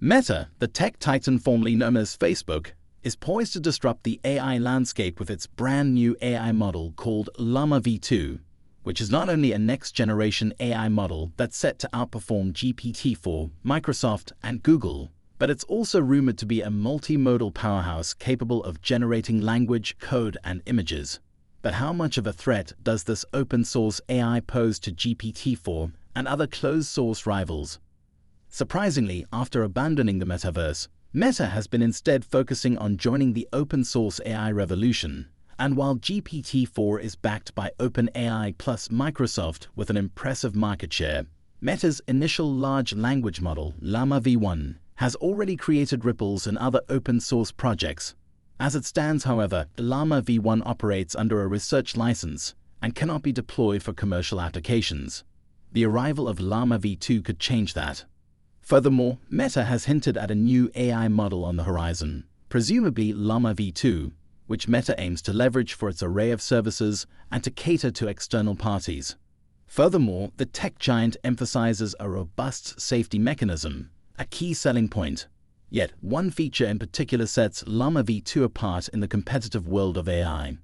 Meta, the tech titan formerly known as Facebook, is poised to disrupt the AI landscape with its brand new AI model called LLaMA V2, which is not only a next-generation AI model that's set to outperform GPT-4, Microsoft, and Google, but it's also rumored to be a multimodal powerhouse capable of generating language, code, and images. But how much of a threat does this open-source AI pose to GPT-4 and other closed-source rivals? Surprisingly, after abandoning the metaverse, Meta has been instead focusing on joining the open-source AI revolution. And while GPT-4 is backed by OpenAI plus Microsoft with an impressive market share, Meta's initial large language model, LLaMA V1, has already created ripples in other open-source projects. As it stands, however, LLaMA V1 operates under a research license and cannot be deployed for commercial applications. The arrival of LLaMA V2 could change that. Furthermore, Meta has hinted at a new AI model on the horizon, presumably LLaMA V2, which Meta aims to leverage for its array of services and to cater to external parties. Furthermore, the tech giant emphasizes a robust safety mechanism, a key selling point. Yet, one feature in particular sets LLaMA V2 apart in the competitive world of AI.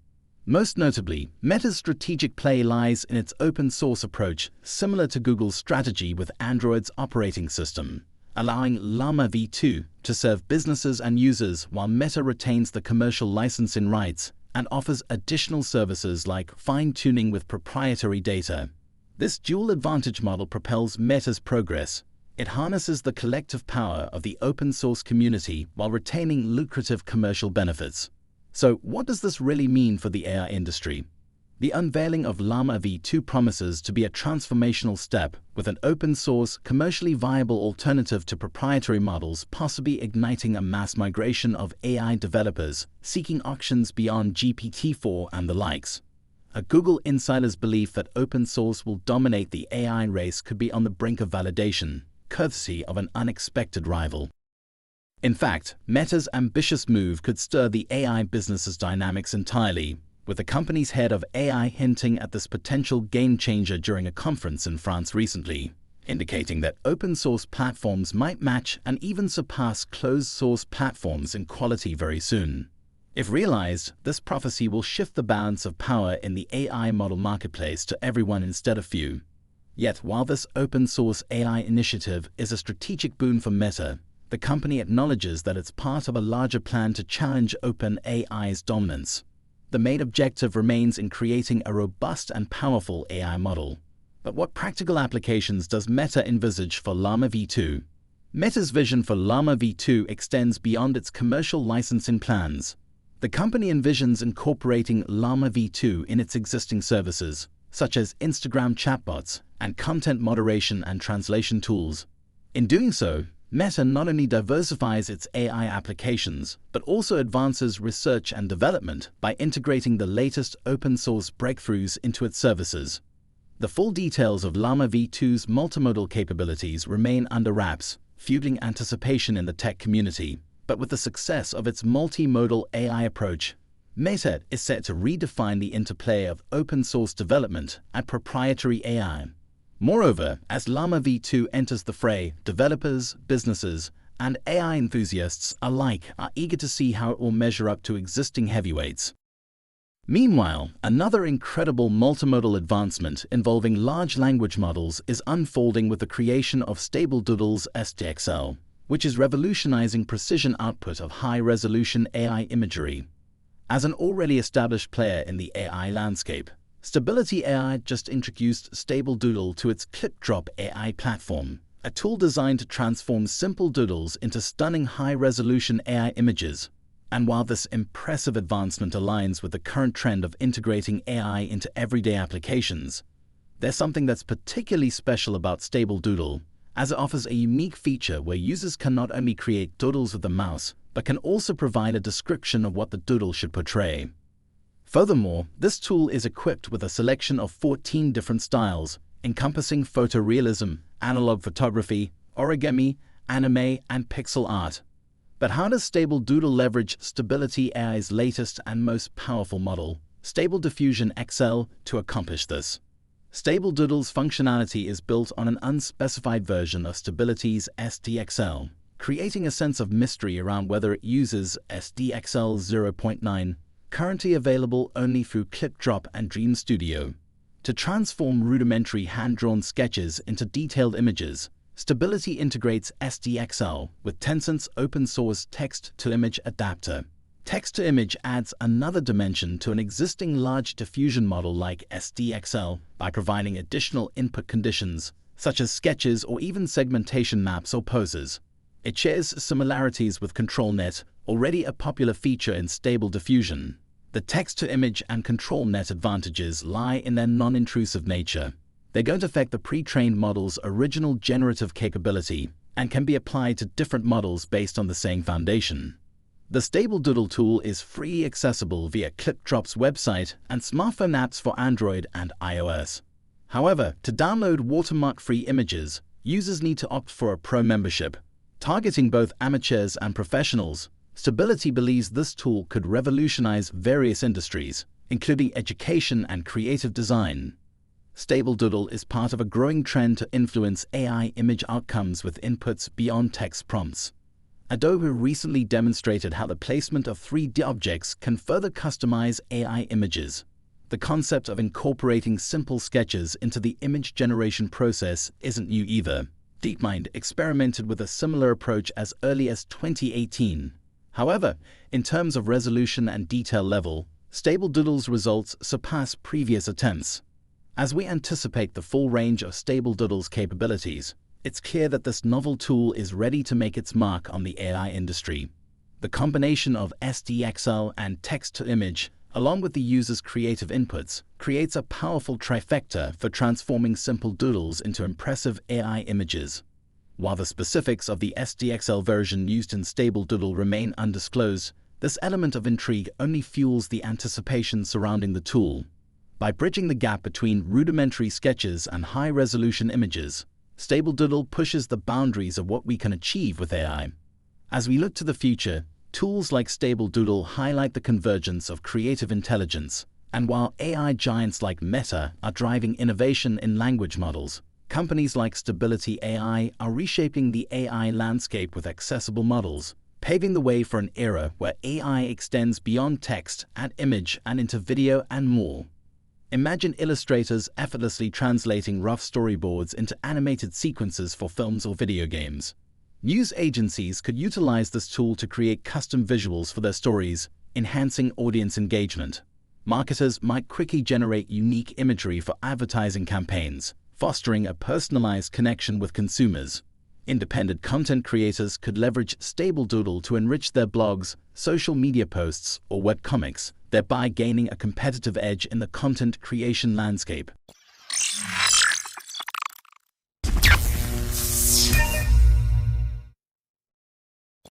Most notably, Meta's strategic play lies in its open-source approach, similar to Google's strategy with Android's operating system, allowing LLaMA V2 to serve businesses and users while Meta retains the commercial licensing rights and offers additional services like fine-tuning with proprietary data. This dual advantage model propels Meta's progress. It harnesses the collective power of the open-source community while retaining lucrative commercial benefits. So, what does this really mean for the AI industry? The unveiling of LLaMA V2 promises to be a transformational step, with an open-source, commercially viable alternative to proprietary models possibly igniting a mass migration of AI developers seeking options beyond GPT-4 and the likes. A Google insider's belief that open source will dominate the AI race could be on the brink of validation, courtesy of an unexpected rival. In fact, Meta's ambitious move could stir the AI business's dynamics entirely, with the company's head of AI hinting at this potential game-changer during a conference in France recently, indicating that open-source platforms might match and even surpass closed-source platforms in quality very soon. If realized, this prophecy will shift the balance of power in the AI model marketplace to everyone instead of few. Yet, while this open-source AI initiative is a strategic boon for Meta, the company acknowledges that it's part of a larger plan to challenge OpenAI's dominance. The main objective remains in creating a robust and powerful AI model. But what practical applications does Meta envisage for LLaMA V2? Meta's vision for LLaMA V2 extends beyond its commercial licensing plans. The company envisions incorporating LLaMA V2 in its existing services, such as Instagram chatbots and content moderation and translation tools. In doing so, Meta not only diversifies its AI applications, but also advances research and development by integrating the latest open-source breakthroughs into its services. The full details of LLaMA V2's multimodal capabilities remain under wraps, fueling anticipation in the tech community. But with the success of its multimodal AI approach, Meta is set to redefine the interplay of open-source development and proprietary AI. Moreover, as LLaMA V2 enters the fray, developers, businesses, and AI enthusiasts alike are eager to see how it will measure up to existing heavyweights. Meanwhile, another incredible multimodal advancement involving large language models is unfolding with the creation of Stable Doodle's SDXL, which is revolutionizing precision output of high-resolution AI imagery. As an already established player in the AI landscape, Stability AI just introduced Stable Doodle to its ClipDrop AI platform, a tool designed to transform simple doodles into stunning high-resolution AI images. And while this impressive advancement aligns with the current trend of integrating AI into everyday applications, there's something that's particularly special about Stable Doodle, as it offers a unique feature where users can not only create doodles with the mouse, but can also provide a description of what the doodle should portray. Furthermore, this tool is equipped with a selection of 14 different styles, encompassing photorealism, analog photography, origami, anime, and pixel art. But how does Stable Doodle leverage Stability AI's latest and most powerful model, Stable Diffusion XL, to accomplish this? Stable Doodle's functionality is built on an unspecified version of Stability's SDXL, creating a sense of mystery around whether it uses SDXL 0.9, currently available only through ClipDrop and Dream Studio. To transform rudimentary hand-drawn sketches into detailed images, Stability integrates SDXL with Tencent's open-source text-to-image adapter. Text-to-image adds another dimension to an existing large diffusion model like SDXL by providing additional input conditions, such as sketches or even segmentation maps or poses. It shares similarities with ControlNet, already a popular feature in Stable Diffusion. The text-to-image and ControlNet advantages lie in their non-intrusive nature. They don't affect the pre-trained model's original generative capability and can be applied to different models based on the same foundation. The Stable Doodle tool is free accessible via ClipDrop's website and smartphone apps for Android and iOS. However, to download watermark-free images, users need to opt for a pro membership. Targeting both amateurs and professionals, Stability believes this tool could revolutionize various industries, including education and creative design. Stable Doodle is part of a growing trend to influence AI image outcomes with inputs beyond text prompts. Adobe recently demonstrated how the placement of 3D objects can further customize AI images. The concept of incorporating simple sketches into the image generation process isn't new either. DeepMind experimented with a similar approach as early as 2018. However, in terms of resolution and detail level, Stable Doodle's results surpass previous attempts. As we anticipate the full range of Stable Doodle's capabilities, it's clear that this novel tool is ready to make its mark on the AI industry. The combination of SDXL and text-to-image, along with the user's creative inputs, creates a powerful trifecta for transforming simple doodles into impressive AI images. While the specifics of the SDXL version used in Stable Doodle remain undisclosed, this element of intrigue only fuels the anticipation surrounding the tool. By bridging the gap between rudimentary sketches and high-resolution images, Stable Doodle pushes the boundaries of what we can achieve with AI. As we look to the future, tools like Stable Doodle highlight the convergence of creative intelligence, and while AI giants like Meta are driving innovation in language models, companies like Stability AI are reshaping the AI landscape with accessible models, paving the way for an era where AI extends beyond text and image and into video and more. Imagine illustrators effortlessly translating rough storyboards into animated sequences for films or video games. News agencies could utilize this tool to create custom visuals for their stories, enhancing audience engagement. Marketers might quickly generate unique imagery for advertising campaigns, fostering a personalized connection with consumers. Independent content creators could leverage Stable Doodle to enrich their blogs, social media posts, or webcomics, thereby gaining a competitive edge in the content creation landscape.